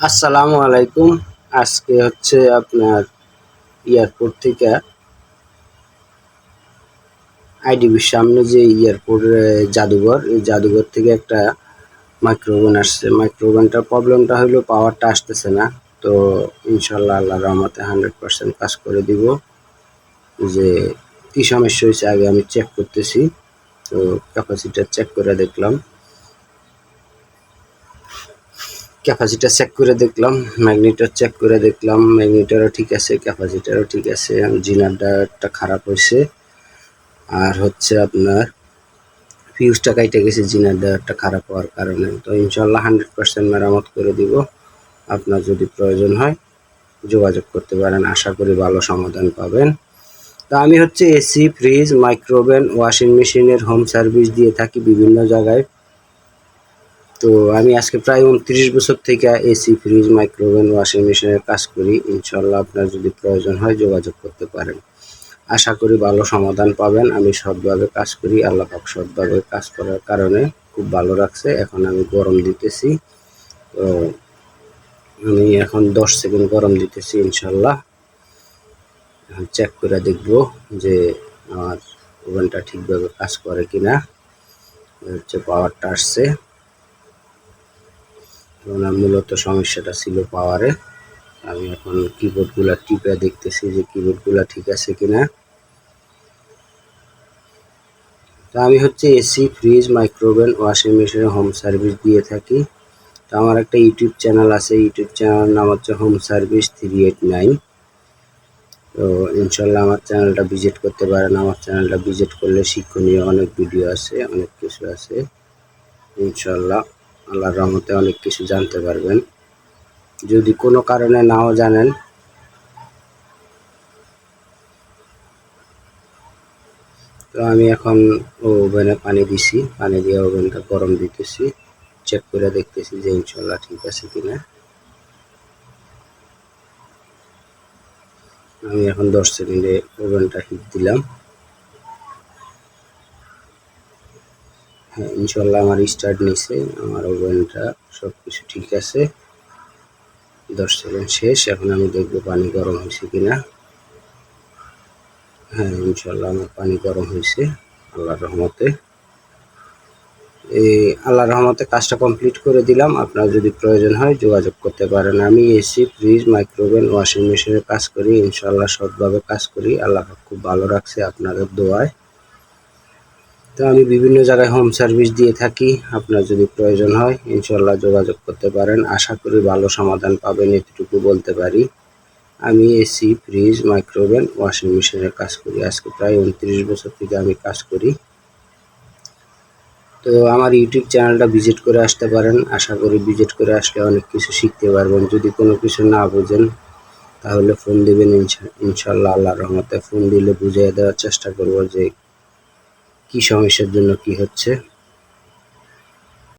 আসসালামু আলাইকুম। আজকে হচ্ছে আপনার এয়ারপোর্ট থেকে আইডিবির সামনে যে এয়ারপোর্ট জাদুঘর, এই জাদুঘর থেকে একটা মাইক্রোওভেন আসছে। মাইক্রোওভেনটার প্রবলেমটা হলো পাওয়ারটা আসতেছে না। তো ইনশাল্লাহ আল্লাহর রহমতে 100% কাজ করে দিব। যে কি সমস্যা হয়েছে আগে আমি চেক করতেছি। তো ক্যাপাসিটার চেক করে দেখলাম, ম্যাগনেটার চেক করে দেখলাম, ম্যাগনেটারও ঠিক আছে, ক্যাপাসিটারও ঠিক আছে। জিনারটা খারাপ হয়েছে। আর হচ্ছে আপনার ফিউজটা কাইটে গেছে জিনার দেওয়ারটা খারাপ হওয়ার কারণে। তো ইনশাল্লাহ 100% মেরামত করে দিব। আপনার যদি প্রয়োজন হয় যোগাযোগ করতে পারেন, আশা করি ভালো সমাধান পাবেন। তো আমি হচ্ছে এসি, ফ্রিজ, মাইক্রোওভেন, ওয়াশিং মেশিনের হোম সার্ভিস দিয়ে থাকি বিভিন্ন জায়গায়। তো আমি আজকে প্রায় 29 বছর থেকে এসি, ফ্রিজ, মাইক্রোওভেন, ওয়াশিং মেশিনের কাজ করি। ইনশাল্লাহ আপনার যদি প্রয়োজন হয় যোগাযোগ করতে পারেন, আশা করি ভালো সমাধান পাবেন। আমি সৎভাবে কাজ করি, আল্লাহ পাক সৎভাবে কাজ করার কারণে খুব ভালো রাখছে। এখন আমি গরম দিতেছি। তো আমি এখন 10 সেকেন্ড গরম দিতেছি। ইনশাল্লাহ চেক করে দেখব যে আমার ওভেনটা ঠিকভাবে কাজ করে কিনা। হচ্ছে পাওয়ারটা আসছে। ওনার মূলত সমস্যাটা ছিল পাওয়ারে। আমি এখন কিবোর্ডগুলো টিপে দেখতেছি যে কিবোর্ডগুলো ঠিক আছে কিনা। তো আমি হচ্ছে এসি, ফ্রিজ, মাইক্রোওভেন, ওয়াশিং মেশিনের হোম সার্ভিস দিয়ে থাকি। তো আমার একটা ইউটিউব চ্যানেল আছে, ইউটিউব চ্যানেল নাম হচ্ছে হোম সার্ভিস 389। তো ইনশাল্লাহ আমার চ্যানেলটা ভিজিট করতে পারেন। আমার চ্যানেলটা ভিজিট করলে শিক্ষণীয় অনেক ভিডিও আছে, অনেক কিছু আছে। ইনশাল্লাহ আল্লাহর রহমতে অনেক কিছু জানতে পারবেন। যদি কোনো কারণে নাও জানেন, তো আমি এখন ওভেনে পানি দিছি, পানি দিয়ে ওভেনটা গরম দিতেছি, চেক করে দেখতেছি যে ইনশাল্লাহ ঠিক আছে কিনা। আমি এখন 10 সেকেন্ডে ওভেনটা হিট দিলাম। হ্যাঁ, ইনশাল্লাহ আমার স্টার্ট নিছে, আমার ওভেনটা সব কিছু ঠিক আছে। 10 সেকেন্ড শেষ। এখন আমি দেখবো পানি গরম হয়েছে কিনা। হ্যাঁ, ইনশাল্লাহ আমার পানি গরম হয়েছে আল্লাহর রহমতে। আল্লাহর রহমতে কাজটা কমপ্লিট করে দিলাম। আপনার যদি প্রয়োজন হয় যোগাযোগ করতে পারেন। আমি এসি, ফ্রিজ, মাইক্রোওভেন, ওয়াশিং মেশিনের কাজ করি। ইনশাল্লাহ সৎভাবে কাজ করি, আল্লাহ খুব ভালো রাখছে আপনাদের দোয়ায়। তো আমি বিভিন্ন জায়গায় হোম সার্ভিস দিয়ে থাকি। আপনার যদি প্রয়োজন হয় ইনশাল্লাহ যোগাযোগ করতে পারেন, আশা করি ভালো সমাধান পাবেন, এতটুকু বলতে পারি। আমি এসি, ফ্রিজ, মাইক্রোওভেন, ওয়াশিং মেশিনের কাজ করি। আজকে প্রায় 29 বছর থেকে আমি কাজ করি। তো আমার ইউটিউব চ্যানেলটা ভিজিট করে আসতে পারেন, আশা করি ভিজিট করে আসলে অনেক কিছু শিখতে পারবেন। যদি কোনো কিছু না বোঝেন তাহলে ফোন দিবেন, ইনশাল্লাহ আল্লাহর রহমতে ফোন দিলে বুঝিয়ে দেওয়ার চেষ্টা করব যে কি সমস্যার জন্য কি হচ্ছে।